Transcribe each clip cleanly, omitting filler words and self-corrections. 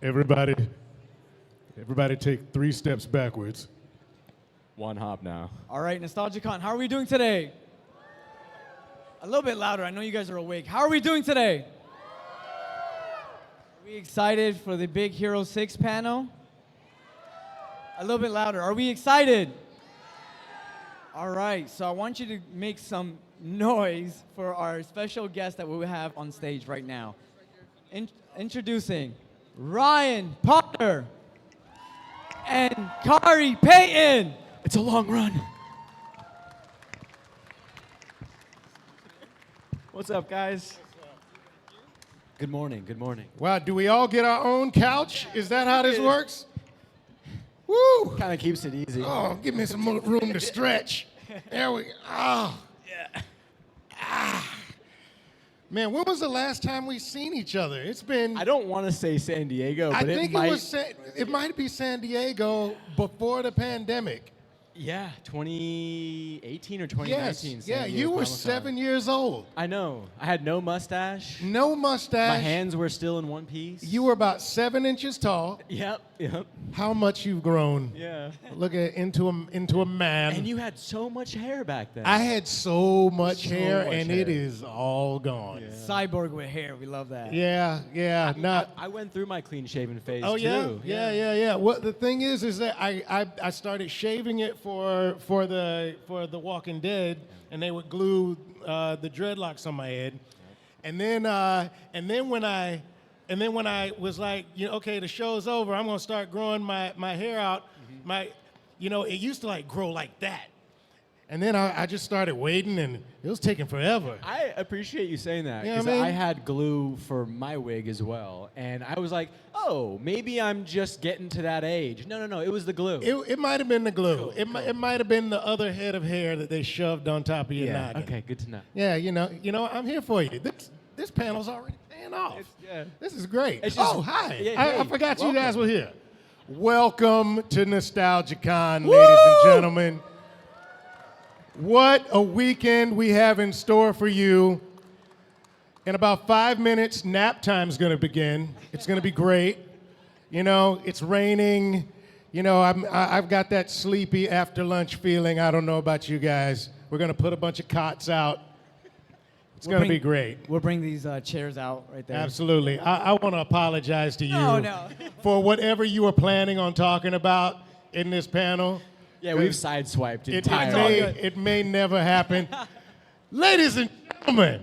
Everybody take 3 steps backwards. One hop now. All right, NostalgiaCon, how are we doing today? A little bit louder. I know you guys are awake. How are we doing today? Are we excited for the Big Hero 6 panel? A little bit louder. Are we excited? All right, so I want you to make some noise for our special guest that we have on stage right now. Introducing Ryan Potter and Khary Payton. It's a long run. What's up, guys? Good morning, good morning. Wow, do we all get our own couch? Is that how this works? Woo! Kind of keeps it easy. Oh, give me some more room to stretch. There we go. Oh. Yeah. Man, when was the last time we seen each other? It's been... I don't want to say San Diego, but I think might... it might be San Diego before the pandemic. Yeah, 2018 or 2019. Yes, San yeah, Diego you were Comic-Con. 7 years old. I know. I had no mustache. No mustache. My hands were still in one piece. You were about 7 inches tall. Yep. How much you've grown. Yeah. Look at into a man. And you had so much hair back then. I had so much hair, much and hair. it is all gone. Yeah. Cyborg with hair. We love that. Yeah. Not. I went through my clean-shaven phase Oh yeah? too. Yeah. What the thing is that I started shaving it for the Walking Dead, and they would glue the dreadlocks on my head, and then when I was like, okay, the show's over, I'm gonna start growing my hair out. It used to like grow like that, and then I just started waiting, and it was taking forever. I appreciate you saying that You know because what I mean? I had glue for my wig as well, and I was like, oh, maybe I'm just getting to that age. No, it was the glue. It might have been the glue. Cool, It might have been the other head of hair that they shoved on top of your noggin. Okay, good to know. Yeah, I'm here for you. This panel's already paying off. Yeah. This is great. It's just- Hi. Yeah, I hey, forgot you welcome. guys were here. Welcome to NostalgiaCon, ladies and gentlemen. What a weekend we have in store for you. In about 5 minutes, nap time's going to begin. It's going to be great. It's raining. I've got that sleepy after lunch feeling. I don't know about you guys. We're going to put a bunch of cots out. It's going to be great. We'll bring these chairs out right there. Absolutely. I want to apologize to you No. for whatever you were planning on talking about in this panel. Yeah, we've sideswiped It entirely. may never happen. Ladies and gentlemen,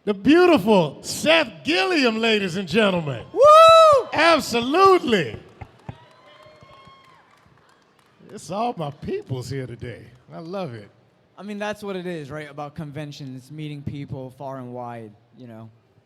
the beautiful Seth Gilliam, ladies and gentlemen. Woo! Absolutely. It's all my peoples here today. I love it. I mean, that's what it is, right? About conventions, meeting people far and wide,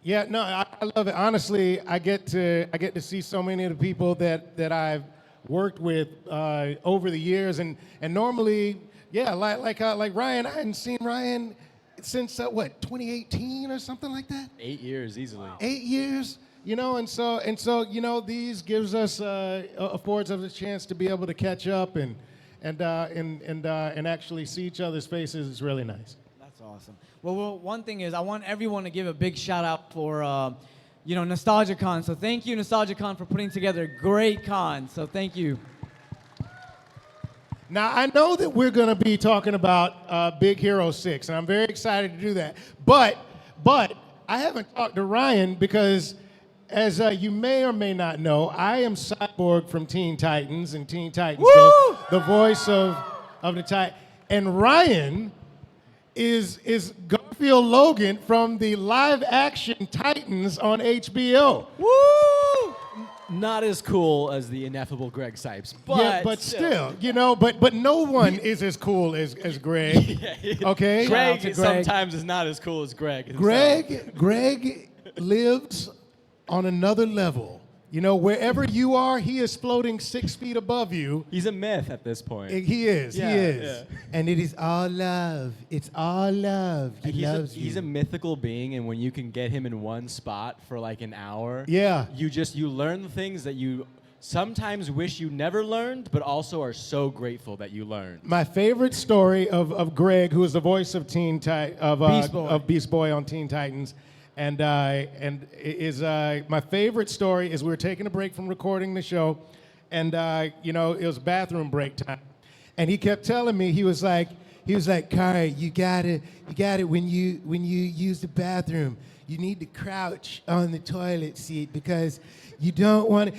Yeah, no, I love it. Honestly, I get to see so many of the people that I've worked with over the years, and normally, yeah, like Ryan, I hadn't seen Ryan since 2018 or something like that. 8 years easily. 8 years, and so these gives us affords us a chance to be able to catch up and actually see each other's faces. Is really nice. That's awesome. Well, one thing is, I want everyone to give a big shout out for, NostalgiaCon. So thank you, NostalgiaCon, for putting together a great con. So thank you. Now, I know that we're going to be talking about Big Hero 6, and I'm very excited to do that. But I haven't talked to Ryan because, as you may or may not know, I am Cyborg from Teen Titans, and Teen Titans, the voice of the Titan. And Ryan is Garfield Logan from the live-action Titans on HBO. Woo! Not as cool as the ineffable Greg Sipes, but Yeah, but still, but no one is as cool as Greg. Okay, Greg sometimes is not as cool as Greg. himself. Greg lives on another level. Wherever you are, he is floating 6 feet above you. He's a myth at this point. He is. Yeah. And it is all love. It's all love. He loves you. He's a mythical being, and when you can get him in one spot for like an hour, Yeah. you learn the things that you sometimes wish you never learned, but also are so grateful that you learned. My favorite story of Greg, who is the voice of Beast Boy. Beast Boy on Teen Titans, And my favorite story is we were taking a break from recording the show, and it was bathroom break time, and he kept telling me he was like, Khary, you got it when you use the bathroom, you need to crouch on the toilet seat because you don't want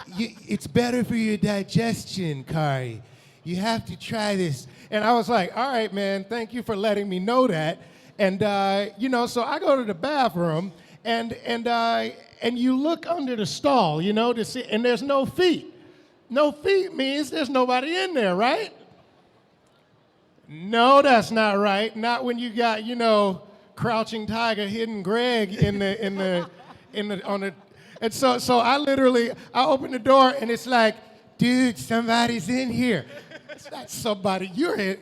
it's better for your digestion, Khary. You have to try this. And I was like, all right, man, thank you for letting me know that. And so I go to the bathroom, and you look under the stall, to see, and there's no feet. No feet means there's nobody in there, right? No, that's not right. Not when you got, Crouching Tiger, Hidden Greg and so I open the door and it's like, dude, somebody's in here. It's not somebody, you're in.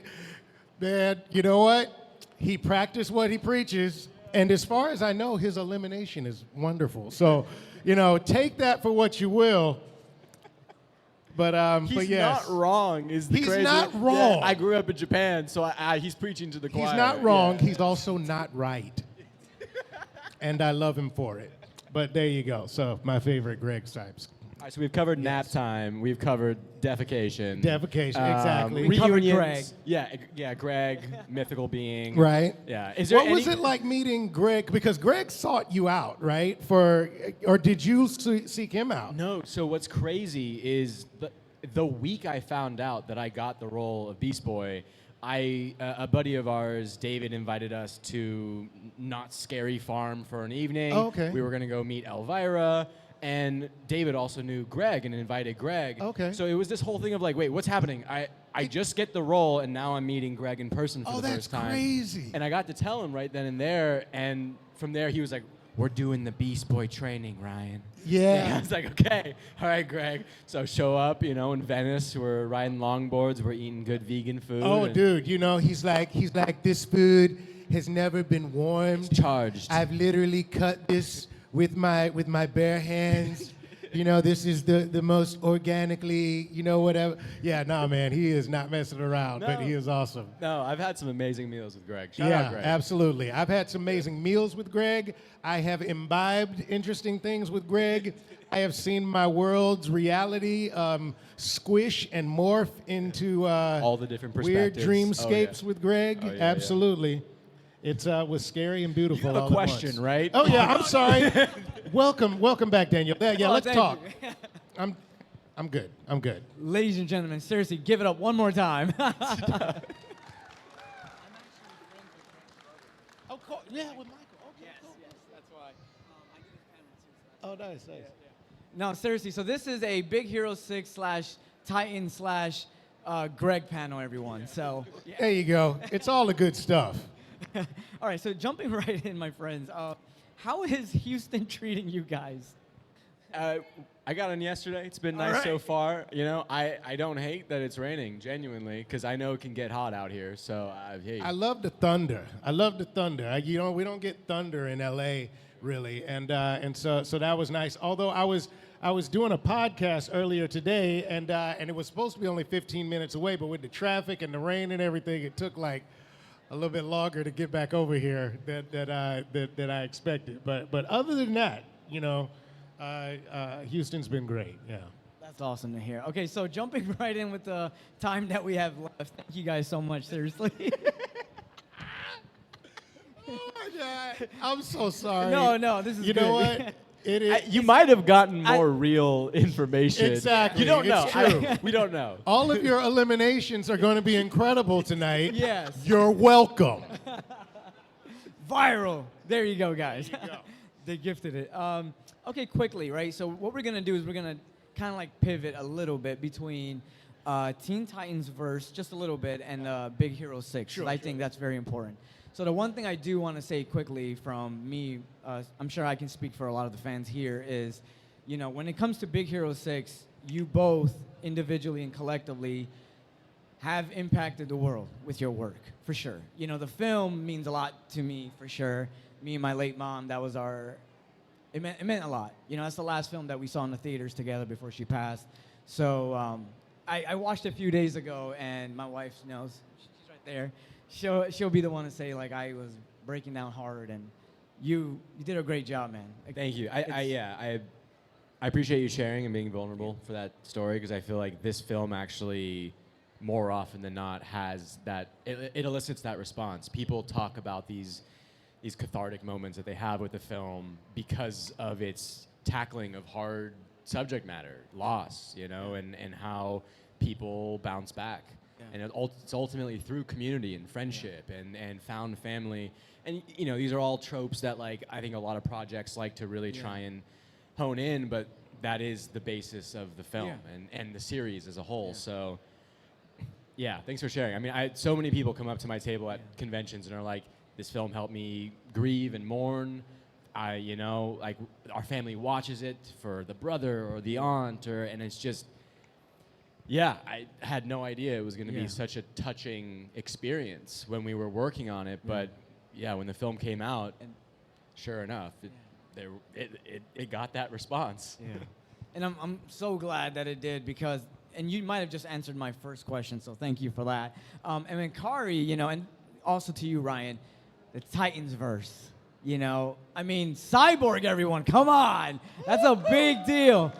Man, you know what? He practiced what he preaches, and as far as I know, his elimination is wonderful. So, take that for what you will. But He's yes. not wrong. Is the He's crazy. not wrong. Yeah, I grew up in Japan, so he's preaching to the choir. He's not wrong. Yeah. He's also not right. And I love him for it. But there you go. So my favorite Greg Stipes. All right, so we've covered nap time. We've covered defecation. Defecation, exactly. We covered Reunions. Greg. Yeah, Greg, mythical being. Right. Yeah. Is there What was it like meeting Greg? Because Greg sought you out, right? Or did you seek him out? No. So what's crazy is the week I found out that I got the role of Beast Boy, a buddy of ours, David, invited us to Not Scary Farm for an evening. Oh, okay. We were going to go meet Elvira. And David also knew Greg and invited Greg. Okay. So it was this whole thing of like, wait, what's happening? I just get the role, and now I'm meeting Greg in person for the first time. Oh, that's crazy. And I got to tell him right then and there, and from there he was like, we're doing the Beast Boy training, Ryan. Yeah. And I was like, okay, all right, Greg. So show up, in Venice. We're riding longboards. We're eating good vegan food. Oh, and dude, he's like, this food has never been warmed. Charged. I've literally cut this with my bare hands. This is the most organically, whatever. Yeah, no, man, he is not messing around, but No. he is awesome. No, I've had some amazing meals with Greg. Shout Yeah, out, Greg. absolutely. I've had some amazing meals with Greg. I have imbibed interesting things with Greg. I have seen my world's reality squish and morph into All the different weird perspectives. dreamscapes Oh, yeah. with Greg. Oh, yeah, yeah. Absolutely. It was scary and beautiful. You have a all at question, once. right? Oh yeah, I'm sorry. welcome back, Daniel. Yeah, Oh, let's thank talk. you. I'm good. Ladies and gentlemen, seriously, give it up one more time. Oh, yeah, with Michael. Okay, cool. that's why. Oh, nice. No, seriously. So this is a Big Hero 6 / Titan / Greg panel, everyone. So, There you go. It's all the good stuff. all right. So jumping right in, my friends. How is Houston treating you guys? I got in yesterday. It's been nice right. so far. I don't hate that it's raining, genuinely, because I know it can get hot out here. So I love the thunder. We don't get thunder in LA really, and so that was nice. Although I was doing a podcast earlier today, and it was supposed to be only 15 minutes away, but with the traffic and the rain and everything, it took like a little bit longer to get back over here than I expected. But other than that, Houston's been great. Yeah. That's awesome to hear. Okay, so jumping right in with the time that we have left. Thank you guys so much, seriously. Oh my God. I'm so sorry. No, this is You good. know what? It is. you might have gotten more real information. Exactly. You don't know. It's true. We don't know. All of your eliminations are going to be incredible tonight. Yes. You're welcome. Viral. There you go, guys. There you go. They gifted it. Okay, quickly, right? So what we're gonna do is we're gonna kind of like pivot a little bit between Teen Titans verse, just a little bit, and Big Hero 6. Sure, I think that's very important. So the one thing I do want to say quickly from me, I'm sure I can speak for a lot of the fans here, is, when it comes to Big Hero 6, you both individually and collectively have impacted the world with your work, for sure. The film means a lot to me, for sure. Me and my late mom, that was it meant a lot. That's the last film that we saw in the theaters together before she passed. So I watched it a few days ago, and my wife knows. She's right there. She'll be the one to say, like, I was breaking down hard, and, you did a great job, man. Thank you. I appreciate you sharing and being vulnerable for that story, because I feel like this film actually, more often than not, has that. It elicits that response. People talk about these cathartic moments that they have with the film because of its tackling of hard subject matter, loss, and how people bounce back. Yeah. And it's ultimately through community and friendship and found family. And these are all tropes that I think a lot of projects like to really try and hone in, but that is the basis of the film and the series as a whole. Yeah. So yeah, thanks for sharing. I mean, so many people come up to my table at conventions and are like, this film helped me grieve and mourn. Our family watches it for the brother or the aunt, and it's just, I had no idea it was going to be such a touching experience when we were working on it. But when the film came out, sure enough, it got that response. Yeah. And I'm so glad that it did, because, and you might have just answered my first question, so thank you for that. And then Khary, and also to you, Ryan, the Titans verse. I mean, Cyborg, everyone, come on. That's a big deal.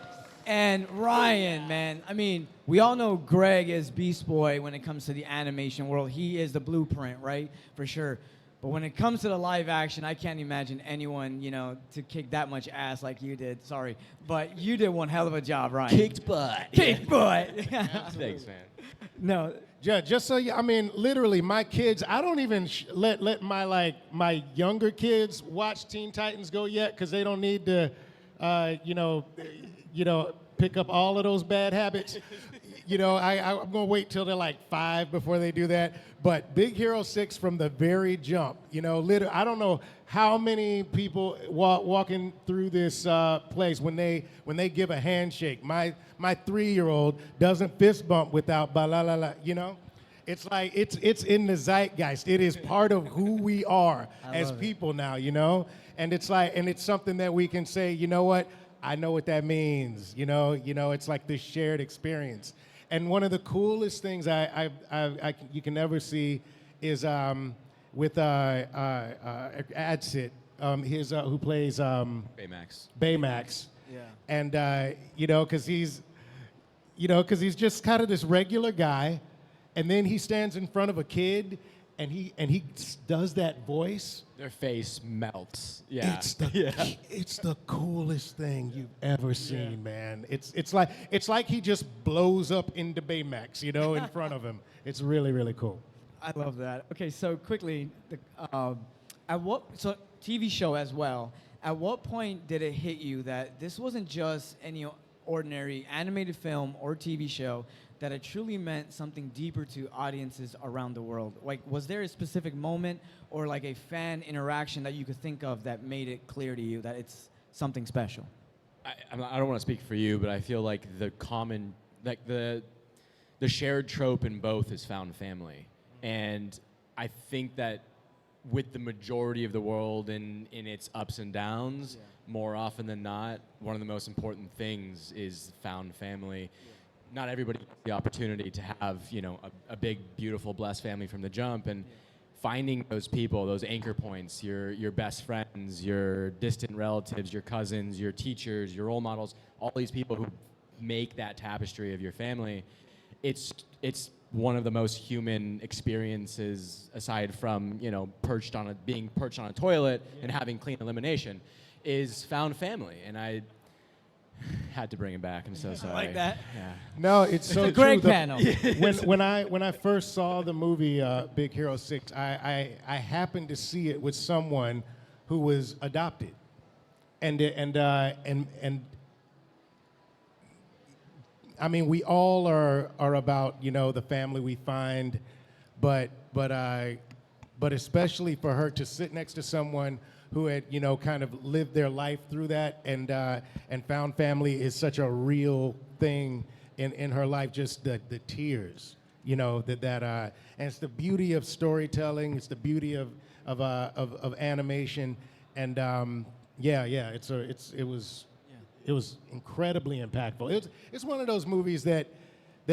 And Ryan, man, I mean, we all know Greg is Beast Boy when it comes to the animation world. He is the blueprint, right? For sure. But when it comes to the live action, I can't imagine anyone, to kick that much ass like you did. Sorry. But you did one hell of a job, Ryan. Kicked butt. Kicked butt. Thanks, man. No. Just so you, I mean, literally, my kids, I don't even let my younger kids watch Teen Titans Go yet, because they don't need to, pick up all of those bad habits. I'm gonna wait till they're like 5 before they do that. But Big Hero 6 from the very jump, literally, I don't know how many people walking through this place when they give a handshake. My 3-year-old doesn't fist bump without ba la la la. It's like it's in the zeitgeist. It is part of who we are as people now. And it's something that we can say. You know what? I know what that means. It's like this shared experience. And one of the coolest things you can ever see is with Adsit, who plays Baymax. Baymax. Yeah. And because he's just kind of this regular guy, and then he stands in front of a kid, and he does that voice. Their face melts. Yeah. It's the coolest thing you've ever seen, man. It's like he just blows up into Baymax, in front of him. It's really, really cool. I love that. Okay, so quickly, TV show as well. At what point did it hit you that this wasn't just any ordinary animated film or TV show, that it truly meant something deeper to audiences around the world? Like, was there a specific moment or like a fan interaction that you could think of that made it clear to you that it's something special? I don't want to speak for you, but I feel like the shared trope in both is found family. And I think that with the majority of the world in its ups and downs, more often than not, one of the most important things is found family. Not everybody gets the opportunity to have, a big, beautiful, blessed family from the jump, and finding those people, those anchor points, your best friends, your distant relatives, your cousins, your teachers, your role models, all these people who make that tapestry of your family. It's one of the most human experiences, aside from, being perched on a toilet and having clean elimination, is found family. And I had to bring it back. I'm so sorry. I like that. Yeah. No, it's so a great true. panel. When I first saw the movie Big Hero 6, I happened to see it with someone who was adopted, and I mean, we all are about the family we find, but especially for her to sit next to someone who had kind of lived their life through that, and found family is such a real thing in her life. Just the tears, and it's the beauty of storytelling. It's the beauty of animation, and it was incredibly impactful. It's one of those movies that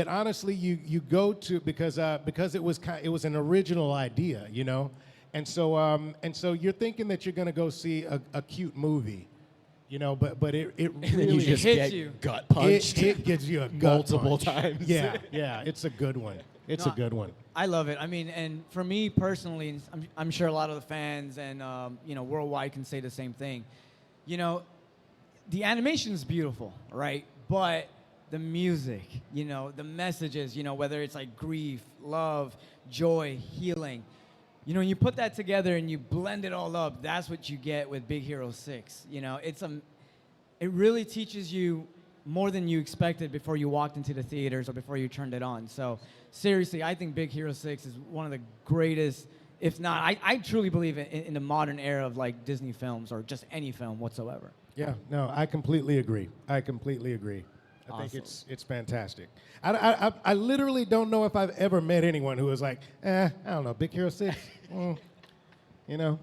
honestly you go to because it was an original idea, And so you're thinking that you're gonna go see a cute movie, you know, but it And then really you just hits get you. gut punched. it gives you a gut multiple punch. times. Yeah, it's a good one. It's No, a good one. I love it. I mean, and for me personally, and I'm sure a lot of the fans and worldwide can say the same thing. You know, the animation is beautiful, right? But the music, you know, the messages, you know, whether it's like grief, love, joy, healing, you know, when you put that together and you blend it all up, that's what you get with Big Hero 6. You know, it really teaches you more than you expected before you walked into the theaters or before you turned it on. So seriously, I think Big Hero 6 is one of the greatest, if not, I truly believe in the modern era of like Disney films or just any film whatsoever. Yeah, no, I completely agree. I completely agree. I think Awesome. it's fantastic. I literally don't know if I've ever met anyone who was like, I don't know, Big Hero 6, you know?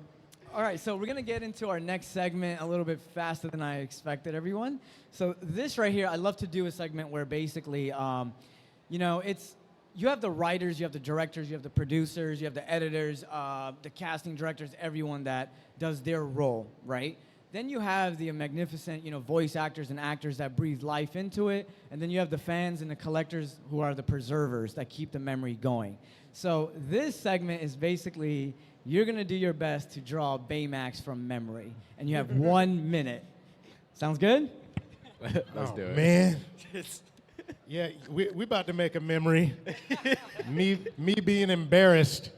All right, so we're gonna get into our next segment a little bit faster than I expected, everyone. So this right here, I love to do a segment where basically, you know, you have the writers, you have the directors, you have the producers, you have the editors, the casting directors, everyone that does their role, right? Then you have the magnificent, you know, voice actors and actors that breathe life into it, and then you have the fans and the collectors who are the preservers that keep the memory going. So this segment is basically, you're gonna do your best to draw Baymax from memory, and you have 1 minute. Sounds good? Let's do it. Man. Yeah, we about to make a memory. me being embarrassed.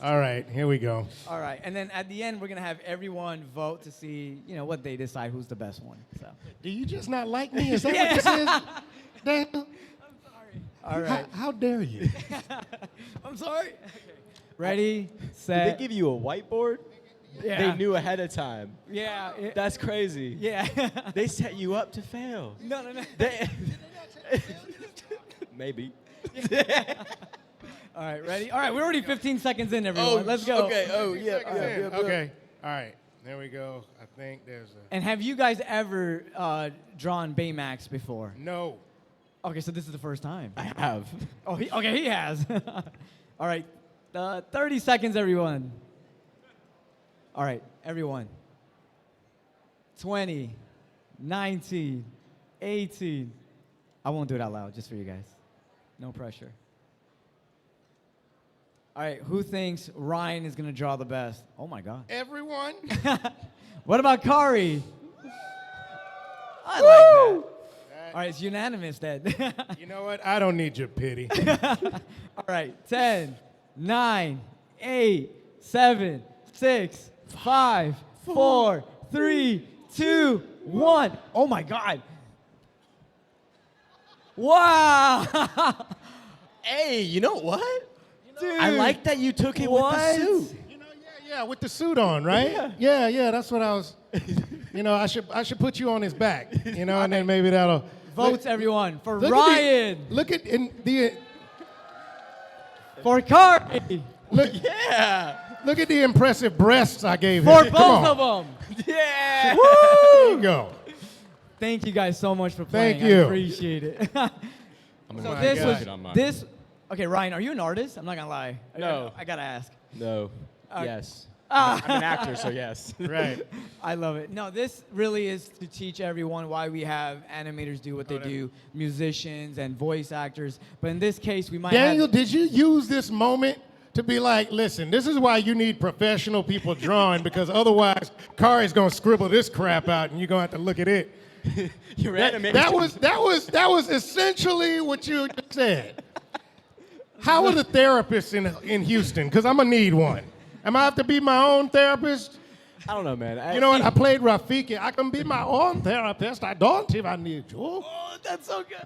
All right, here we go. All right, and then at the end, we're gonna have everyone vote to see, you know, what they decide who's the best one. So. Do you just not like me? Is that what this is? Daniel? All right. How dare you? I'm sorry. Okay. Ready, Did set. they give you a whiteboard? Yeah. They knew ahead of time. Yeah. That's crazy. Yeah. They set you up to fail. No. They Maybe. All right, ready? All right, we're already 15 seconds in, everyone. Let's go. Okay. Oh, yeah. Okay. All right. There we go. I think there's a And have you guys ever drawn Baymax before? no. Okay, so this is the first time. I have. Oh, he has. All right, 30 seconds, everyone. All right, everyone. 20, 19, 18. I won't do it out loud, just for you guys. No pressure. All right, who thinks Ryan is going to draw the best? Oh, my God. Everyone. What about Khary? I like that. All right, it's unanimous then. You know what? I don't need your pity. All right, 10, 9, 8, 7, 6, 5, 4, 3, 2, 1. Oh my God. Wow. Hey, you know what? Dude. I like that you took it with the What? suit. You know, yeah, with the suit on, right? Yeah, that's what I was. You know, I should put you on his back, you know, and then maybe that'll. Votes, everyone, for Look Ryan. Look at the For Khary. look. Yeah. Look at the impressive breasts I gave For him. both of them. Yeah. There you go. Thank you guys so much for playing. Thank you. I appreciate it. I'm So gonna this mark was it on mine. this. Okay, Ryan, are you an artist? I'm not gonna lie. No. I gotta ask. No. Yes. Ah. I'm an actor, so yes. Right. I love it. No, this really is to teach everyone why we have animators do what they do, musicians and voice actors. But in this case, we might Daniel, have. did you use this moment to be like, listen, this is why you need professional people drawing, because otherwise Kari's gonna scribble this crap out and you're gonna have to look at it. Your That was essentially what you just said. How are the therapists in Houston? Because I'm gonna need one. Am I have to be my own therapist? I don't know, man. You know what? I played Rafiki. I can be my own therapist. I don't even need you. Oh, that's so good.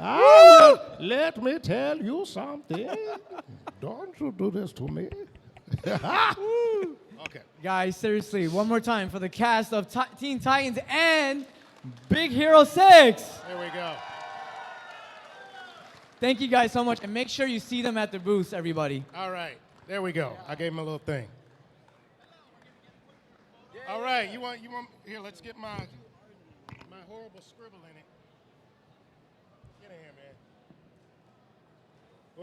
Let me tell you something. Don't you do this to me. Okay. Guys, seriously, one more time for the cast of Teen Titans and Big Hero 6. There we go. Thank you guys so much, and make sure you see them at the booths, everybody. All right. There we go. I gave him a little thing. All right. You want here, let's get my horrible scribble in it. Get in here, man.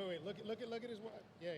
Wait, look at his wife. Yeah.